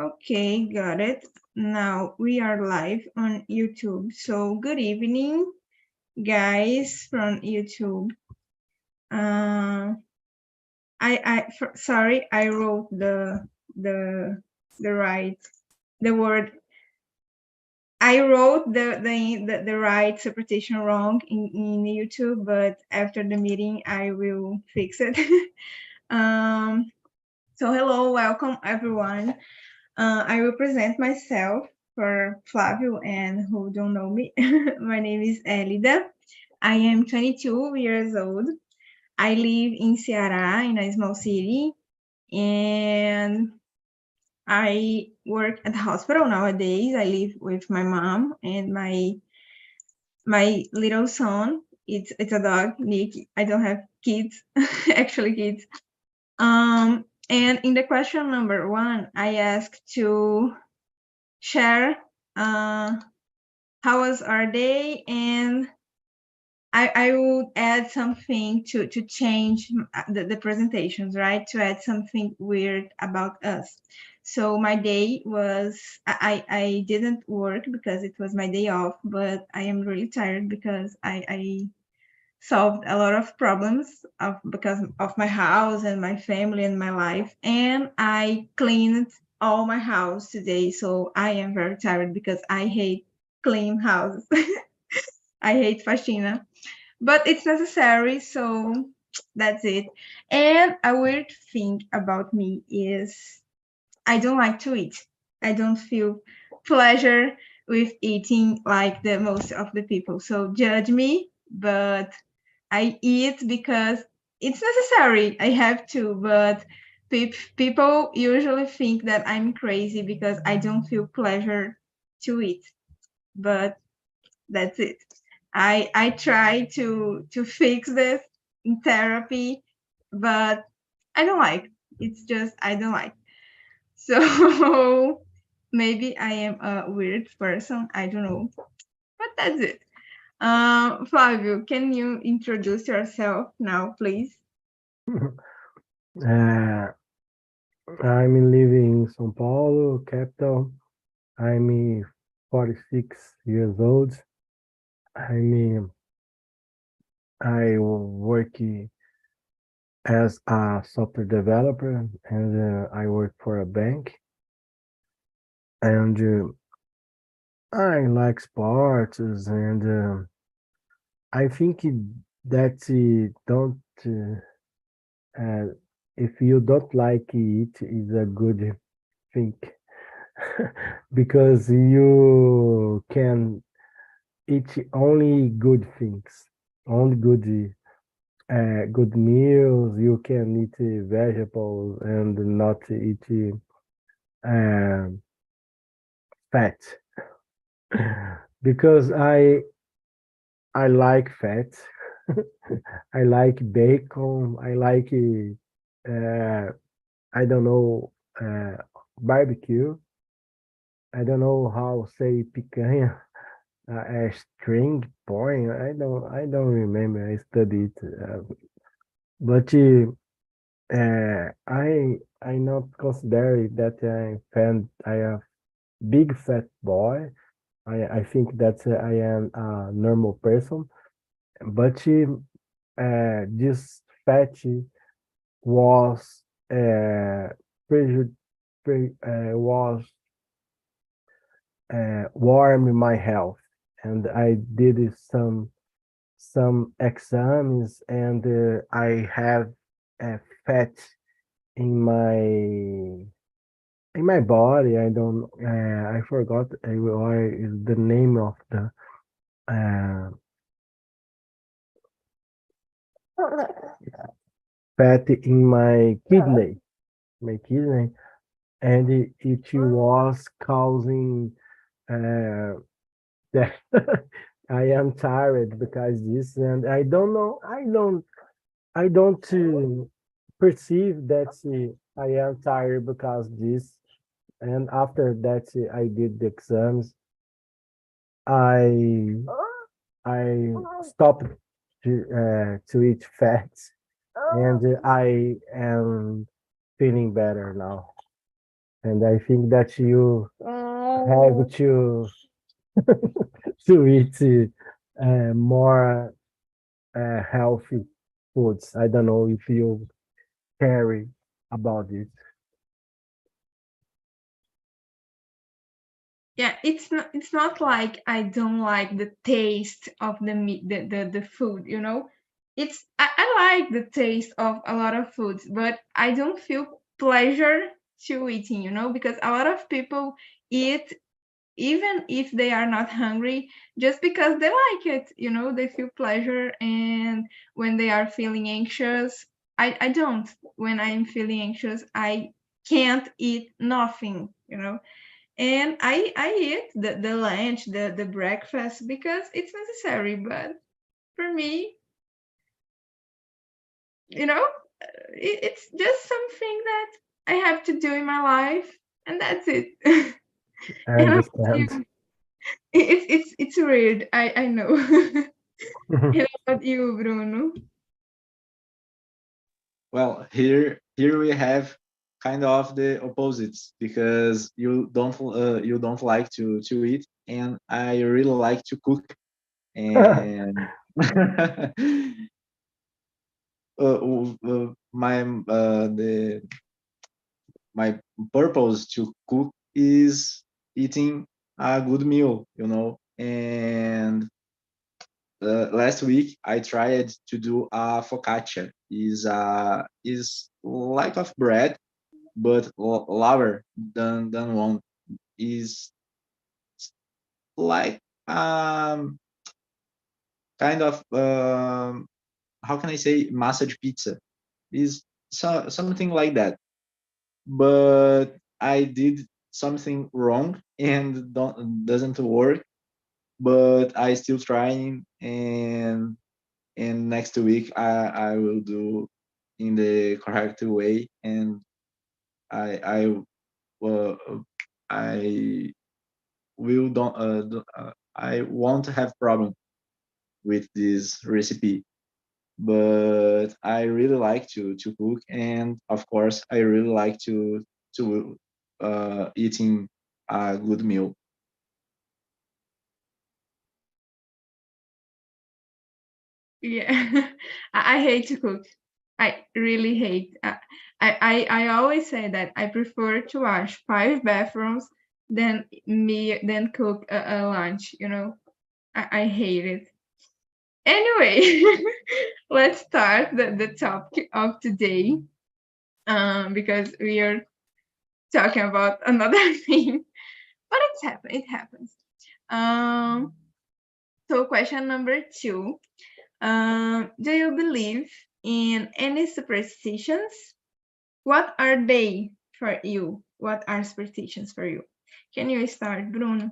Okay, got it. Now we are live on YouTube. So good evening, guys from YouTube. Uh, sorry, I wrote the the right the word. I wrote the right interpretation wrong in YouTube, but after the meeting, I will fix it. um, so hello, welcome everyone. I will present myself for Flavio and who don't know me. My name is Elida. I am 22 years old. I live in Ceará, in a small city, and I work at the hospital nowadays. I live with my mom and my little son. It's a dog, Nick. I don't have kids, actually kids. And in the question number 1, I asked to share how was our day, and I would add something to change the presentations, right? To add something weird about us. So my day was, I didn't work because it was my day off, but I am really tired because I solved a lot of problems because of my house and my family and my life. And I cleaned all my house today. So I am very tired because I hate clean houses. I hate faxina, but it's necessary. So that's it. And a weird thing about me is I don't like to eat. I don't feel pleasure with eating like the most of the people. So judge me, but I eat because it's necessary. I have to, but people usually think that I'm crazy because I don't feel pleasure to eat. But that's it. I try to fix this in therapy, but I don't like. It's just I don't like. So maybe I am a weird person. I don't know, but that's it. Flavio, can you introduce yourself now, please? Uh, I'm living in São Paulo, capital. I'm 46 years old. I'm I work as a software developer, and I work for a bank. And I like sports, and I think that don't uh, if you don't like it is a good thing because you can eat only good things, only good meals. You can eat vegetables and not eat uh, fat because I like fat. I like bacon. I like I don't know barbecue. I don't know how say picanha. A string point. I don't remember. I studied, but I not consider that I am big fat boy. I think that I am a normal person, but this fat was preju- was warm my health, and I did some exams, and I have fat in my body. I don't. I forgot what is the name of the uh, fat in my kidney. My kidney, and it was causing uh, that I am tired because this, and I don't know. I don't perceive that I am tired because this. And after that, I did the exams. I I stopped to eat fats, and I am feeling better now. and I think that you have to eat more healthy foods. I don't know if you carry about it. Yeah, it's not like I don't like the taste of the meat, the food, you know. I like the taste of a lot of foods, but I don't feel pleasure to eating, you know, because a lot of people eat even if they are not hungry, just because they like it, you know, they feel pleasure. And when they are feeling anxious, I don't. When I'm feeling anxious, I can't eat nothing, you know. And I eat the lunch, the breakfast, because it's necessary. But for me, you know, it's just something that I have to do in my life, and that's it. I And how about you? understand. It's weird. I know. And how about you, Bruno? Well, here we have kind of the opposites because you don't like to eat, and I really like to cook. And my the my purpose to cook is eating a good meal, you know. And last week I tried to do a focaccia. Is like of bread, but lower than one. Is like kind of how can I say massage pizza? Is something like that. But I did something wrong and don't doesn't work. But I still trying, and next week I will do in the correct way, and I uh, I will don't I won't have problem with this recipe. But I really like to cook, and of course I really like to eating a good meal. Yeah. I hate to cook. I really hate. I always say that I prefer to wash 5 bathrooms than cook a lunch. You know, I hate it. Anyway, let's start the topic of today. Because we are talking about another thing, but it happens. Um, so question number 2. Do you believe in any superstitions? What are they for you? What are superstitions for you? Can you start, Bruno?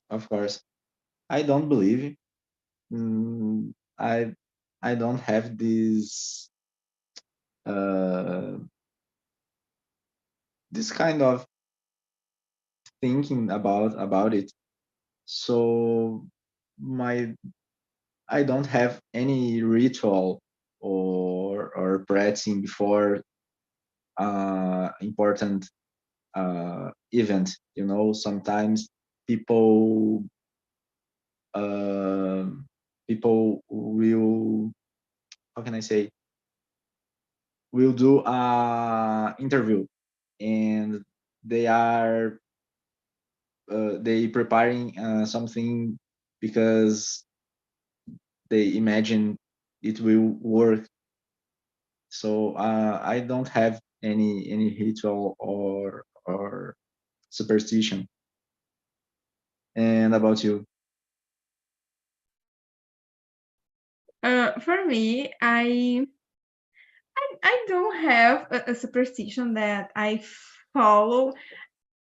Of course, I don't believe. Mm, I don't have uh, this kind of thinking about it. So my I don't have any ritual or practicing before important event. You know, sometimes people uh, people will, how can I say, will do a interview, and they are they preparing something because they imagine it will work. So I don't have any ritual or superstition. And about you? For me, I don't have a superstition that I follow.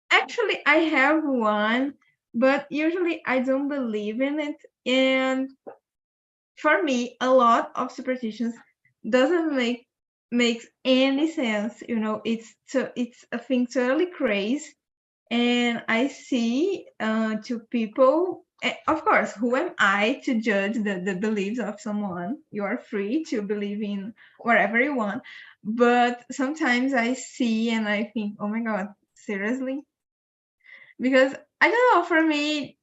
Actually, I have one, but usually I don't believe in it. And for me, a lot of superstitions doesn't makes any sense. You know, it's a thing totally crazy. And I see two people Of course, who am I to judge the beliefs of someone? You are free to believe in whatever you want. But sometimes I see and I think, oh my God, seriously? Because I don't know, for me,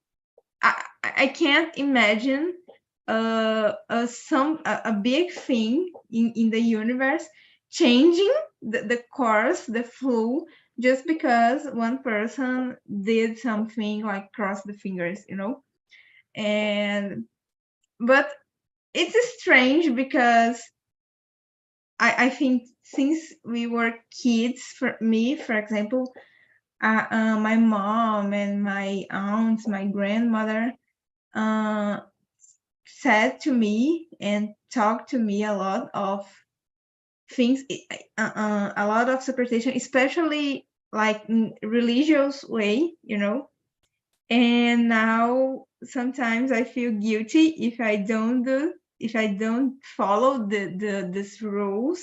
I can't imagine a big thing in the universe changing the course, the flow, just because one person did something like cross the fingers, and but it's strange because I think since we were kids, for me, for example, my mom and my aunt, my grandmother, said to me and talked to me a lot of things, a lot of superstition, especially like in religious way, and now sometimes I feel guilty if I don't follow these rules,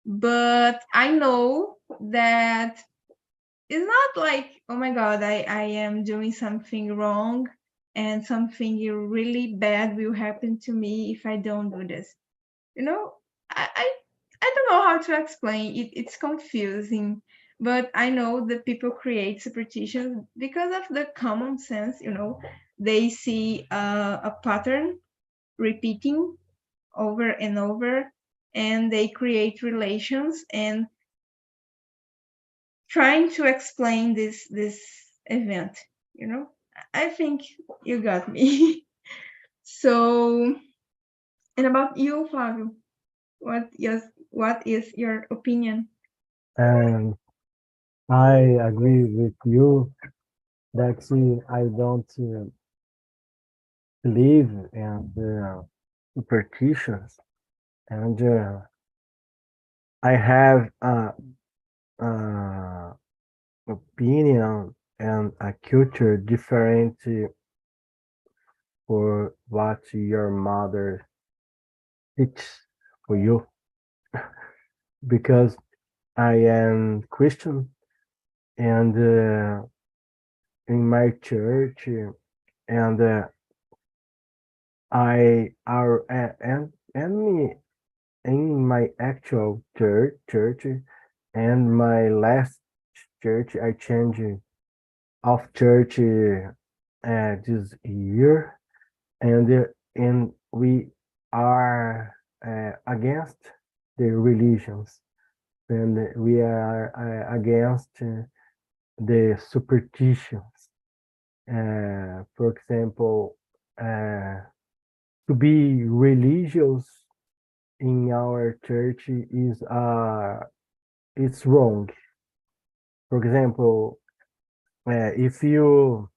but I know that it's not like, oh my God, I am doing something wrong and something really bad will happen to me if I don't do this. You know, I don't know how to explain it. It's confusing, but I know that people create superstitions because of the common sense. They see a pattern repeating over and over, and they create relations and trying to explain this event. I think you got me. So, and about you, Flavio, what is your opinion? And I agree with you that I don't believe in the superstitions, and I have a opinion and a culture different for what your mother teaches for you, because I am Christian, and in my church, and I are and me in my actual church and my last church I changed of church this year, and we are against the religions, and we are against the superstitions. For example, to be religious in our church is it's wrong. For example, if you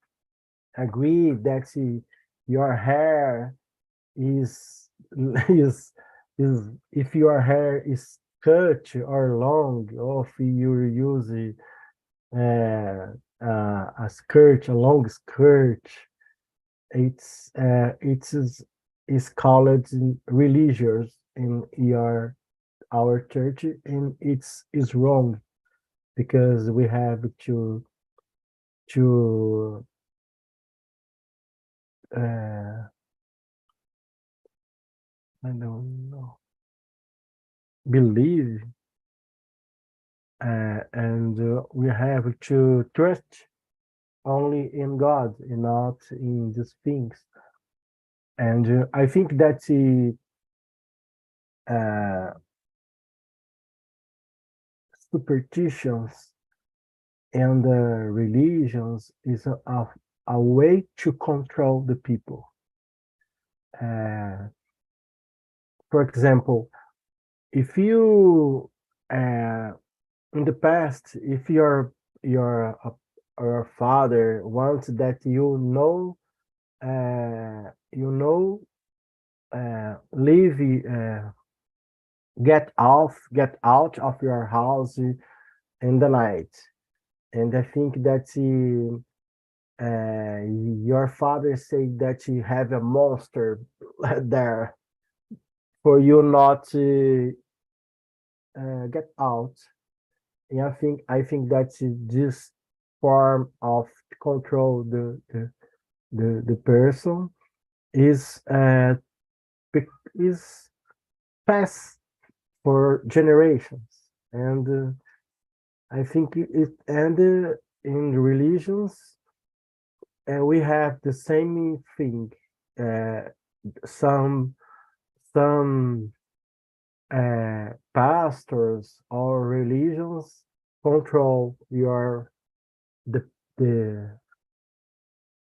agree that your hair is is if your hair is cut or long, or if you use a skirt, a long skirt, it's is called religious in your our church, and it's is wrong because we have to I don't know, believe, and we have to trust only in God and not in these things. And I think that uh, superstitions and religions is a way to control the people. Uh, for example, if you in the past, if your father wants that leave, get out of your house in the night, and I think that your father said that you have a monster there for you not to get out. And I think that this form of control the person is is passed for generations, and I think it ended in religions, and we have the same thing. Uh, some some pastors or religions control the the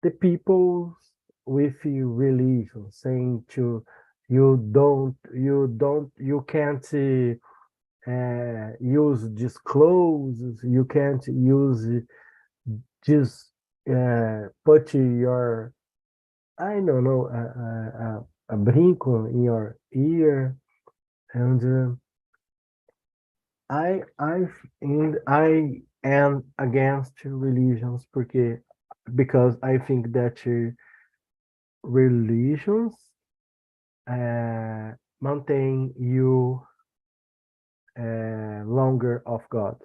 the people with religion, saying to you can't use these clothes, you can't use just put your, I don't know, a brinco in your ear, and I and I am against religions because I think that religions maintain you longer of God.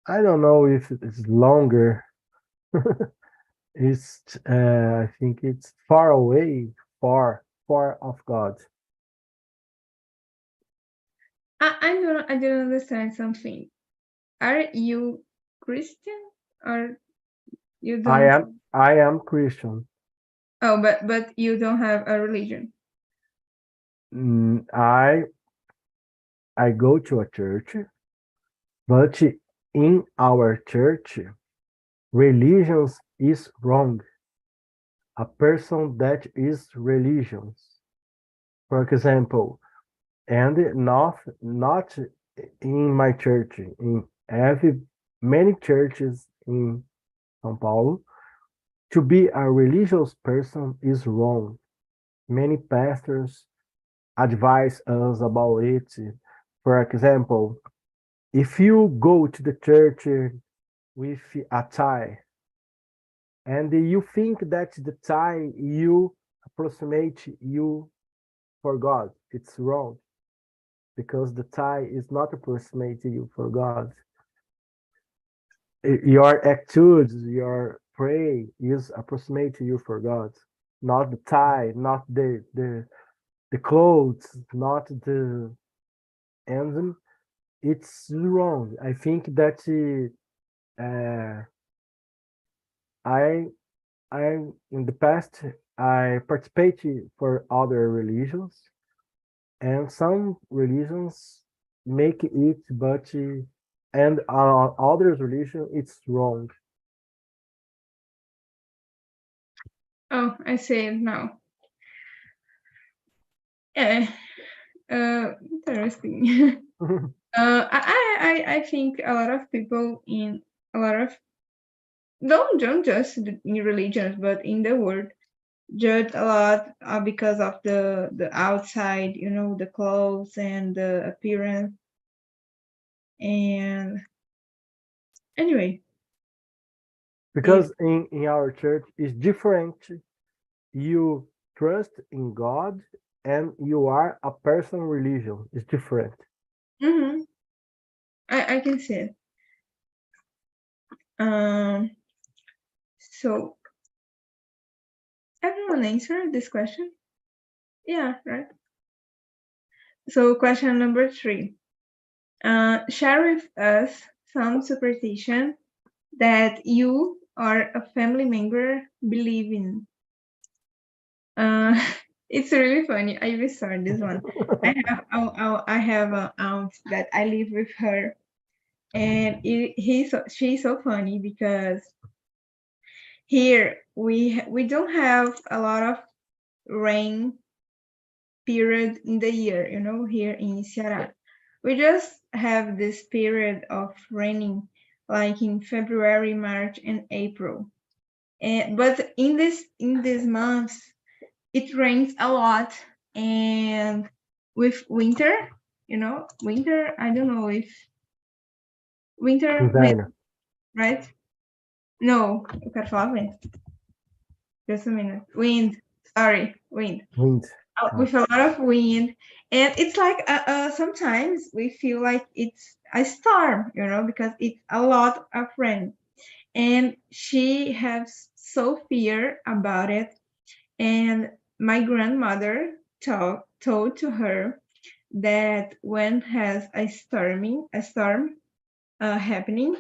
I don't know if it's longer. It's I think it's far away, far of God. I don't understand something. Are you Christian or you don't? I am Christian. Oh, but you don't have a religion. Mm, I go to a church, but in our church, religions is wrong. A person that is religious, for example, and not in my church, in every many churches in São Paulo, to be a religious person is wrong. Many pastors advise us about it. For example, if you go to the church with a tie and you think that the tie you approximate you for God, it's wrong because the tie is not approximate you for God. Your attitudes, your pray is approximate you for God, not the tie, not the clothes, not the and it's wrong. I think that uh, I I in the past I participated for other religions, and some religions make it, but and other religion it's wrong. Oh, I see it now. Yeah, interesting. I think a lot of people in a lot of don't just in religions, but in the world judge a lot because of the outside, the clothes and the appearance. And anyway, Because in our church is different. You trust in God and you are a person religion. It's different. mm-hmm, I can see it. So everyone answered this question? Yeah, right. So question number 3. Share with us some superstition that you or a family member believe in. It's really funny. I will start this one. I have an aunt that I live with her, and she's so funny because here we don't have a lot of rain period in the year, here in Ceará. We just have this period of raining like in February, March, and April. But in these months, it rains a lot, and with winter, winter. I don't know if winter, Inverno. right? No, eu quero falar vento. Just a minute. Wind. Sorry, wind. Wind. With a lot of wind, and it's like sometimes we feel like it's a storm, because it's a lot of rain. and she has so fear about it. And my grandmother told to her that when has a storm happening,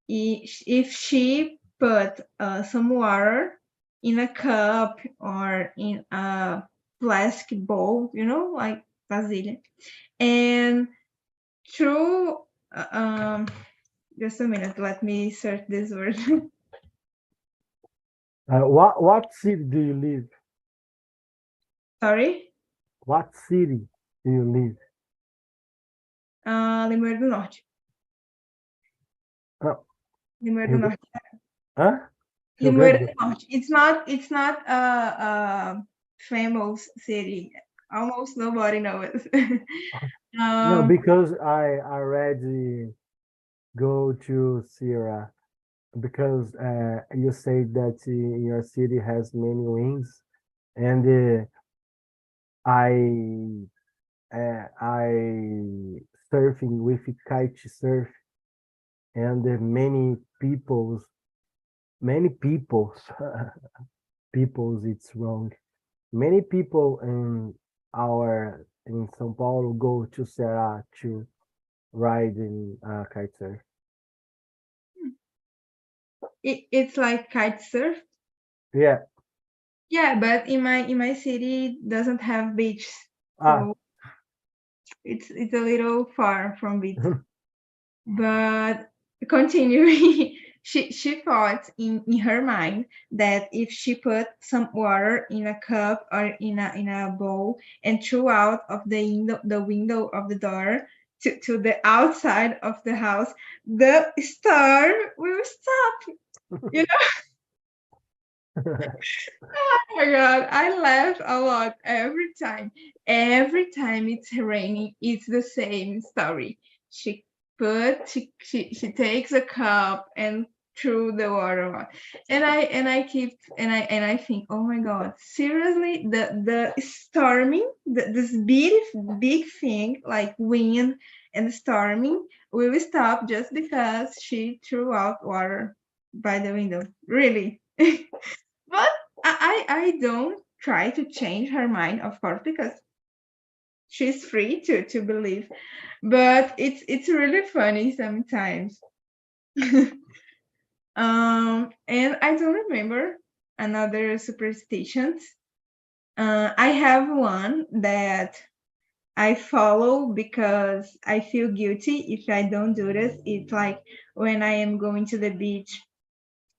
if she put some water in a cup or in a plastic bowl, like vasilha, and through just a minute, let me search this word. What city do you live? Sorry. What city do you live? Limoeiro do Norte. Oh, Limoeiro do Norte. huh? Rio Limoeiro Grande do Norte. It's not a famous city. Almost nobody knows. No, because I already go to Sierra because you say that your city has many wings, and I surfing with kite surf, and many people's people's it's wrong. Many people in São Paulo go to Ceará to ride in kite surf. It's like kite surf. Yeah. Yeah, but in my city doesn't have beach, Ah. so it's a little far from beach. But continuing, she thought in her mind that if she put some water in a cup or in a bowl and threw out of the window of the door to the outside of the house, the storm will stop. You know? Oh my God, I laugh a lot every time. Every time it's raining, it's the same story. She takes a cup and threw the water on. And I think, oh my God, seriously, the storming, this big thing like wind and storming will stop just because she threw out water by the window. Really. But I don't try to change her mind, of course, because she's free to believe. But it's really funny sometimes. And I don't remember another superstitions. I have one that I follow because I feel guilty if I don't do this. It's like when I am going to the beach,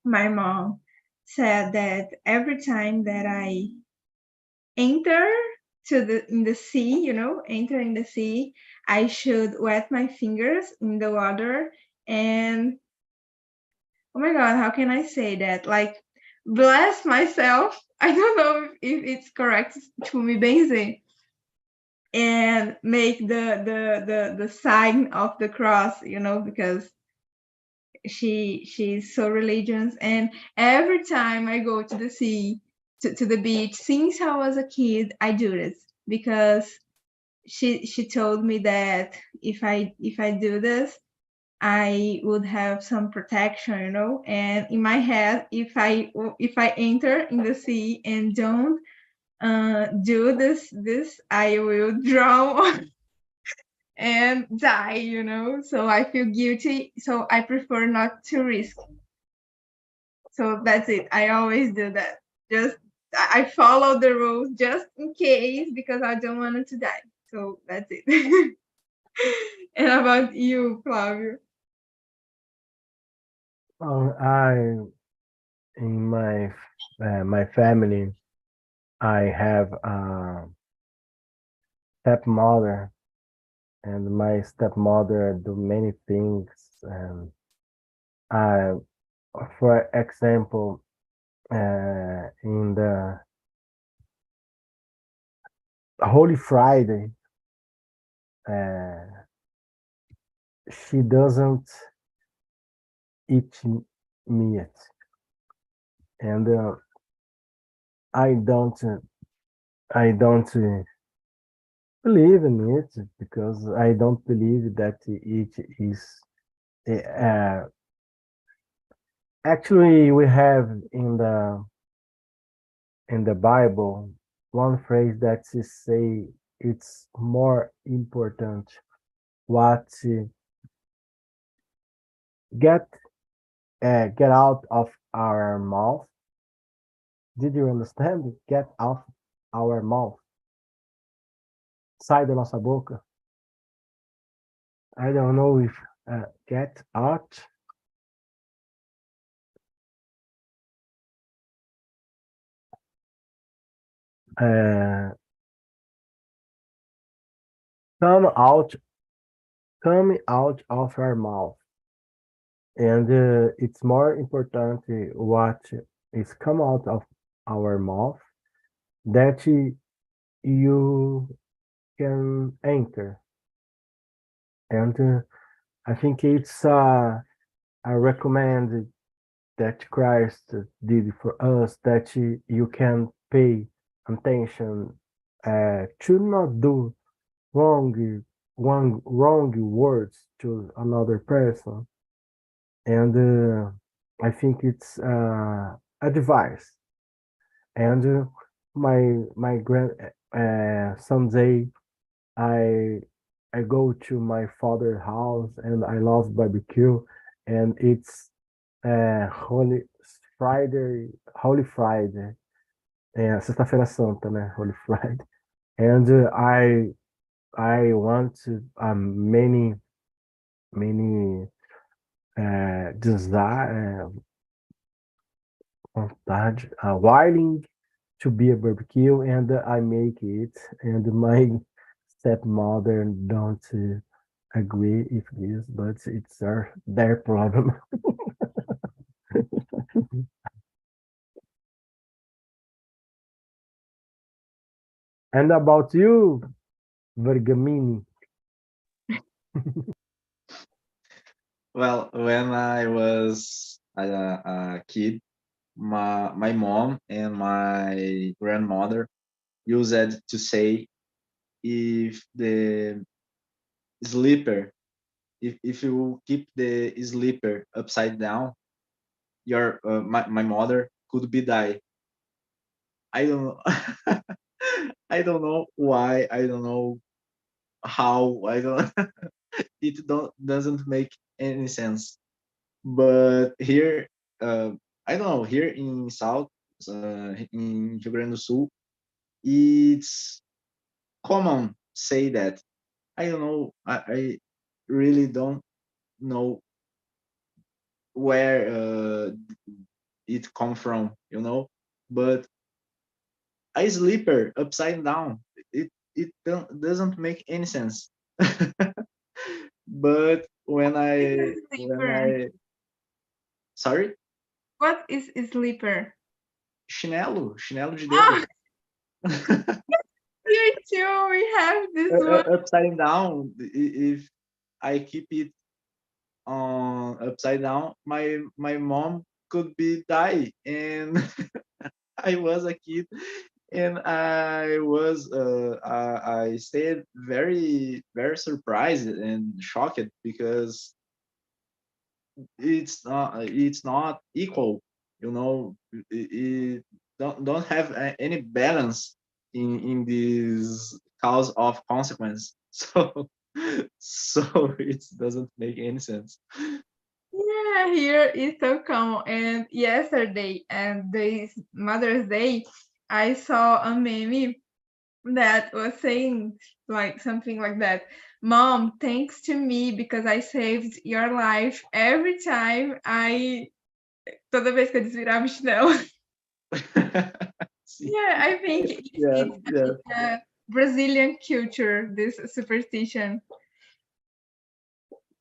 my mom said that every time that I enter in the sea, enter in the sea, I should wet my fingers in the water and, oh my God, how can I say that? Like, bless myself. I don't know if it's correct to me benzer and make the sign of the cross, because she's so religious. And every time I go to the sea, to the beach, since I was a kid, I do this because she told me that if I do this, I would have some protection, and in my head, if I enter in the sea and don't do this, I will drown and die. So I feel guilty, so I prefer not to risk. So that's it. I always do that. Just I follow the rules just in case, because I don't want it to die. So that's it. And about you, Flavio? In my family, I have a stepmother, and my stepmother do many things. And I, for example, in the Holy Friday, she doesn't eat meat, and I don't I don't believe in it because I don't believe that it is uh, Actually, we have in the Bible one phrase that is say it's more important what get get out of our mouth. Did you understand? Get out our mouth. Sai da nossa boca. I don't know if get out. Uh, come out, come out of our mouth, and it's more important what is come out of our mouth that you can enter, and I think it's I recommend that Christ did for us that you can pay attention to not do wrong words to another person, and I think it's advice. And my grand someday I I go to my father's house and I love barbecue, and it's Holy Holy Friday, Sexta-feira Santa, né? Holy Friday, and I want many desire vontade, willing to be a barbecue, and I make it, and my stepmother don't agree with this, but it's their problem. And about you, Vergamini? Well, when I was a kid, my mom and my grandmother used to say, if the sleeper, if you keep the sleeper upside down, your my mother could be die. I don't know. I don't know why. I don't know how. I don't. It doesn't make any sense. But here, I don't know. Here in South, in Rio Grande do Sul, it's common say that. I don't know. I really don't know where it come from. But a sleeper upside down. It doesn't make any sense. But It's a when sleeper. I sorry, What is a sleeper? chinelo de dedo. Ah, here too. We have this one. Upside down. If I keep it on upside down, my mom could be die, and I was a kid, and I stayed very surprised and shocked because it's not equal. It don't have any balance in this cause of consequence. So it doesn't make any sense. Yeah, here is so common. And yesterday, and this Mother's Day, I saw a meme that was saying like something like that. Mom, thanks to me because I saved your life every time toda vez que eu desvirava o chinelo. Yeah, I think Yeah, yeah. it's a Brazilian culture, this superstition.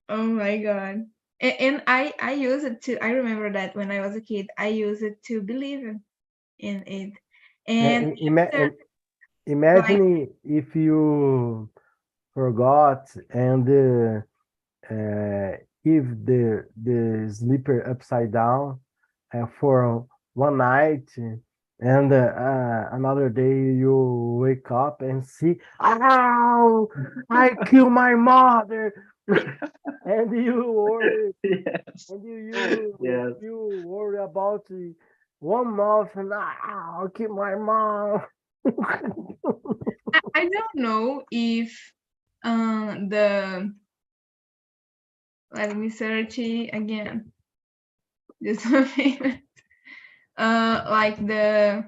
Oh my god. And I use it to I remember that when I was a kid, I used it to believe in it. And after like Imagine if you forgot and if the sleeper upside down for one night, and another day you wake up and see, ow, I killed my mother. And you worry, Yes. and you Yes. you worry about one mouth, and I'll keep my mouth. I don't know if the let me search it again. Just a minute. Like the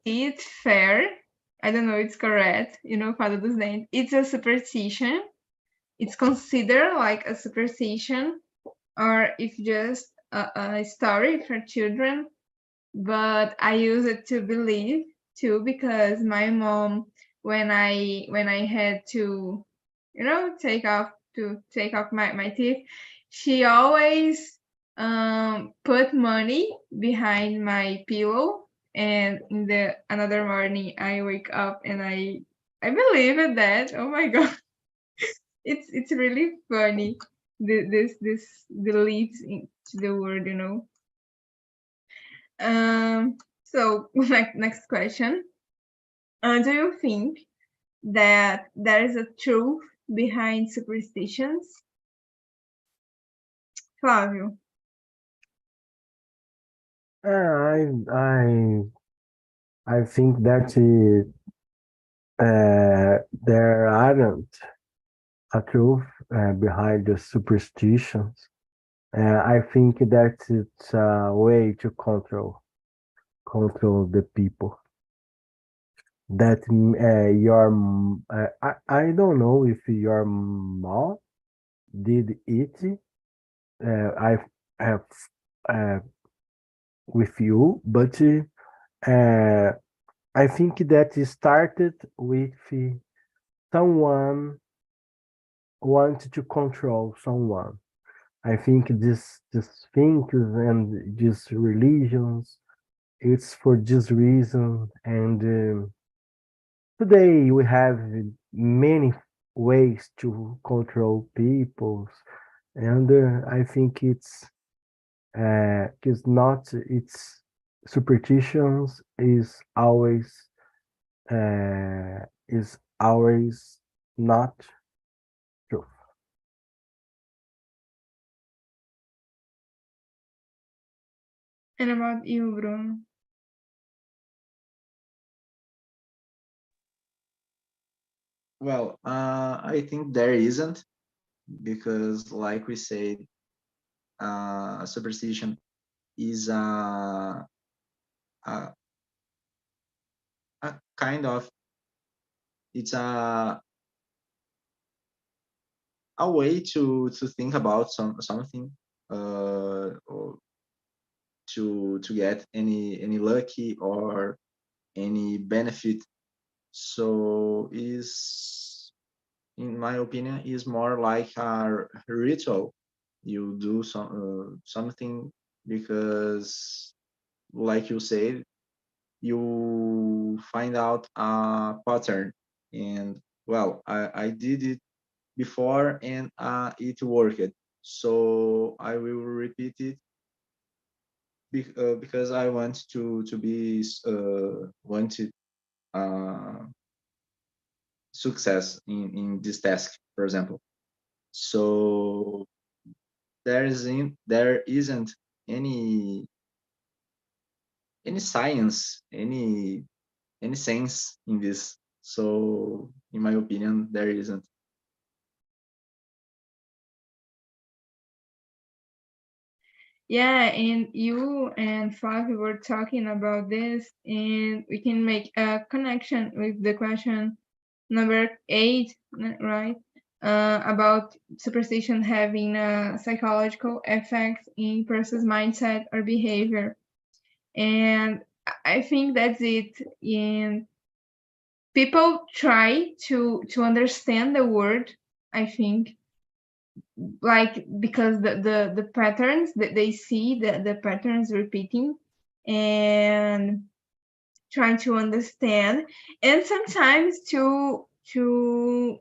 it's fair. I don't know it's correct. Fada dos Dentes. It's a superstition. It's considered like a superstition, or if just a story for children. But I use it to believe too, because my mom, when I had to, take off my teeth, she always put money behind my pillow, and in the another morning I wake up and I believe in that. Oh my god, it's really funny. This beliefs into the word. So next question. Do you think that there is a truth behind superstitions? Flávio. I think that there aren't a truth behind the superstitions. I think that it's a way to control the people. That I don't know if your mom did it. I have with you, but I think that it started with someone wanted to control someone. I think this things and these religions, it's for this reason. And today we have many ways to control peoples, and I think it's superstitions is always not true. And about you, Bruno? Well, I think there isn't, because, like we said, superstition is a, a kind of, it's a way to think about something, or to get any lucky or any benefit. So is, in my opinion, is more like a ritual. You do something because, like you said, you find out a pattern, and, well, I did it before, and it worked, so I will repeat it, because I want to be wanted uh, success in this task, for example. So there isn't any science, any sense in this. So, in my opinion, there isn't. Yeah, and you and Flavio were talking about this, and we can make a connection with the question number 8, right? About superstition having a psychological effect in person's mindset or behavior. And I think that's it. And people try to understand the word, I think, like, because the patterns that they see, the patterns repeating, and trying to understand, and sometimes to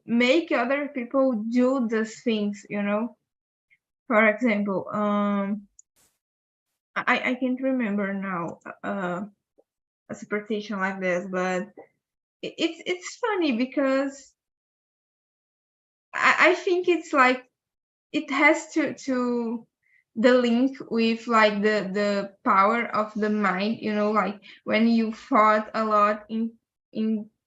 make other people do these things. For example, I can't remember now a superstition like this, but it's funny because I think it's like it has to the link with like the power of the mind, you know, like when you thought a lot in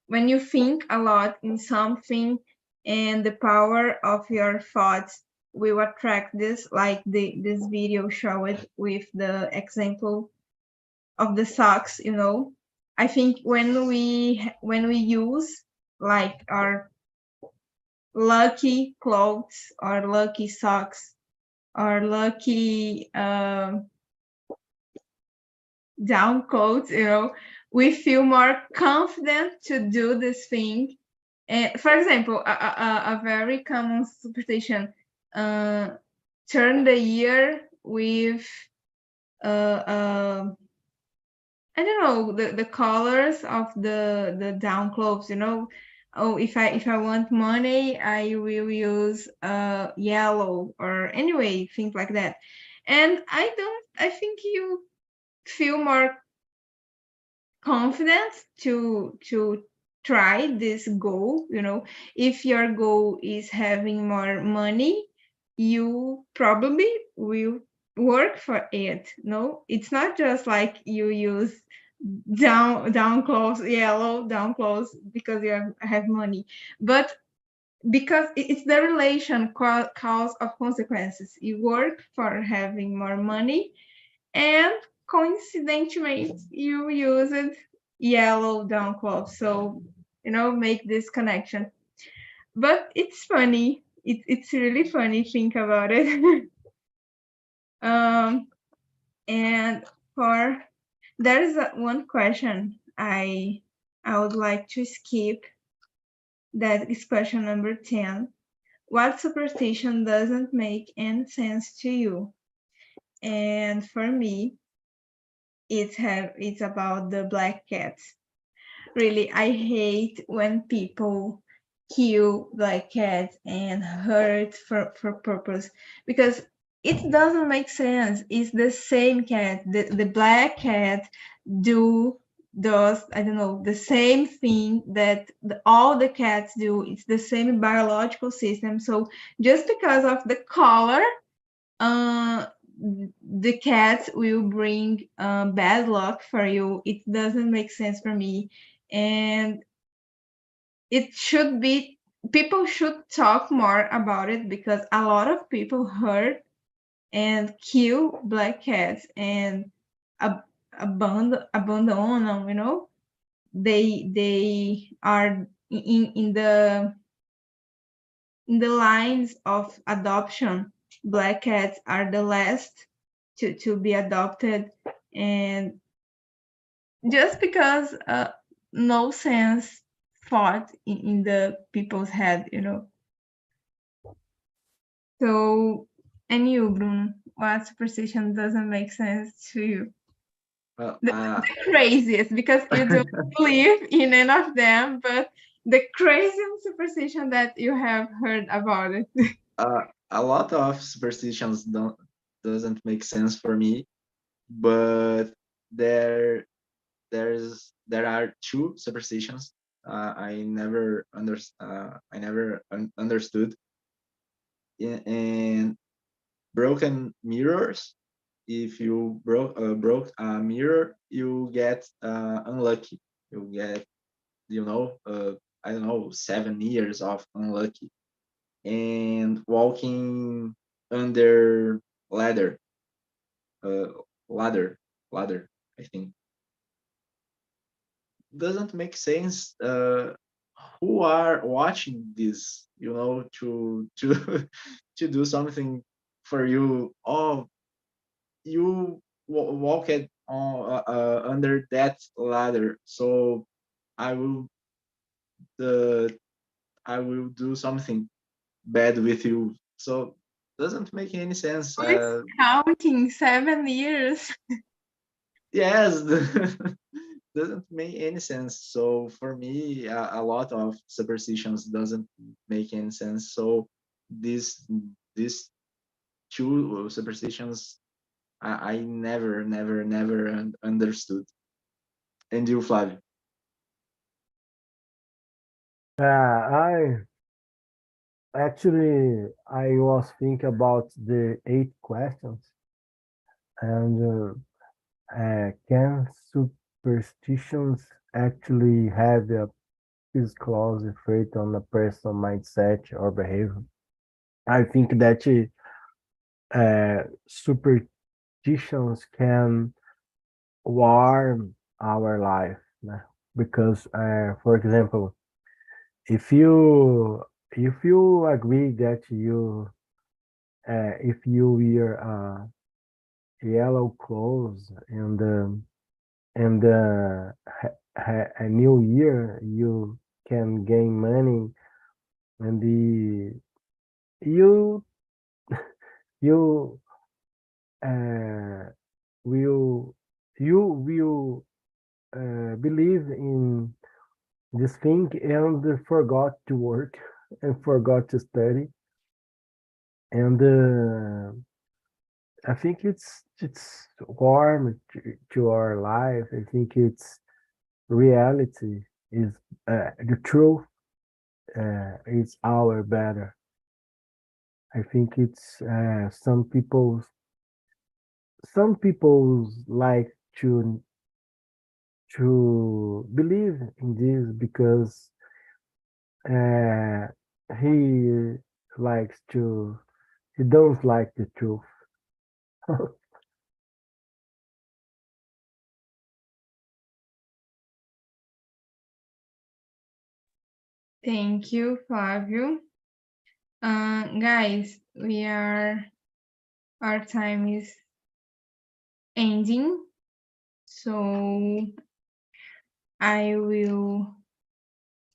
when you think a lot in something, and the power of your thoughts will attract this, like this video showed with the example of the socks, you know. I think when we use like our lucky clothes or lucky socks or lucky down coats, you know, we feel more confident to do this thing. And for example, a very common superstition, turn the year with I don't know, the colors of the down clothes, you know. Oh, if I want money, I will use yellow, or anyway, things like that. And I think you feel more confident to try this goal, you know. If your goal is having more money, you probably will work for it. No, it's not just like you use down clothes, yellow down clothes because you have money, but because it's the relation cause of consequences. You work for having more money, and coincidentally you used yellow down clothes, so you know, make this connection. But it's funny, it's really funny, think about it. And for there's one question I would like to skip, that is question number 10. What superstition doesn't make any sense to you? And for me, it's about the black cats. Really, I hate when people kill black cats and hurt for purpose, because it doesn't make sense. It's the same cat. The black cat does, I don't know, the same thing that all the cats do. It's the same biological system. So just because of the color, uh, the cat will bring bad luck for you. It doesn't make sense for me. And it should be, people should talk more about it, because a lot of people hurt and kill black cats and abandon them, you know. They are in the lines of adoption. Black cats are the last to be adopted, and just because no sense thought in the people's head, you know. So, and you, Bruno, what superstition doesn't make sense to you? Well, The craziest, because you don't believe in any of them, but the craziest superstition that you have heard about it. a lot of superstitions doesn't make sense for me, but there are two superstitions I never understood. And broken mirrors. If you broke a mirror, you get unlucky. You get, you know, I don't know, 7 years of unlucky. And walking under ladder, uh, ladder, ladder, I think, doesn't make sense. Who are watching this, you know, to to do something for you? Oh, you walk it on under that ladder, so I will uh, I will do something bad with you. So doesn't make any sense. Who is counting 7 years? Yes. Doesn't make any sense. So for me, a lot of superstitions doesn't make any sense. So these two superstitions I never understood. And you, Flavio? Yeah, Actually, I was thinking about the 8 questions, and can superstitions actually have a physical effect on a person's mindset or behavior? I think that superstitions can warm our life, né? Because, for example, if you agree that if you wear yellow clothes and a new year you can gain money, and you you uh, will you will believe in this thing and forgot to work and forgot to study, and I think it's warm to our life. I think it's reality is the truth is our better. I think it's some people like to believe in this because uh, he likes to he don't like the truth. Thank you, Flavio. Guys, our time is ending, so I will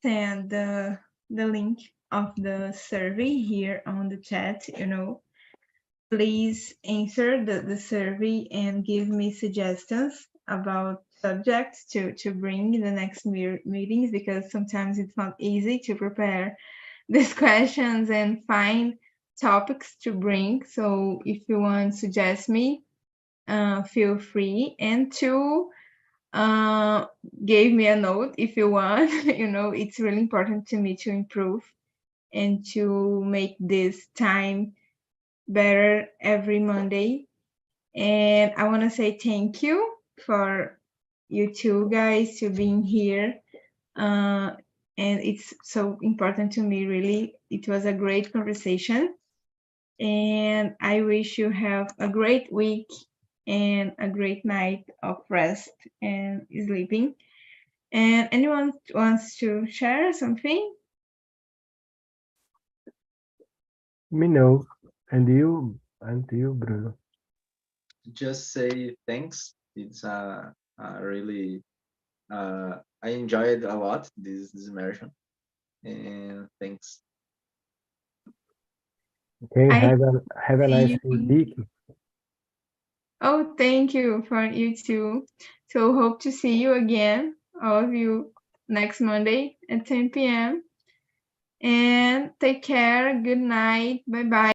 send the link of the survey here on the chat. Please answer the survey and give me suggestions about subjects to bring in the next meetings, because sometimes it's not easy to prepare these questions and find topics to bring. So if you want to suggest me, feel free, and to give me a note if you want. It's really important to me to improve and to make this time better every Monday. And I want to say thank you for you two guys to being here. And it's so important to me, really. It was a great conversation. And I wish you have a great week and a great night of rest and sleeping. And anyone wants to share something? Me know, and you, Bruno. Just say thanks. It's really I enjoyed a lot this immersion, and thanks. Okay, I have a nice see you. week. Oh, thank you for you too. So hope to see you again, all of you, next Monday at 10 p.m. And take care. Good night. Bye bye.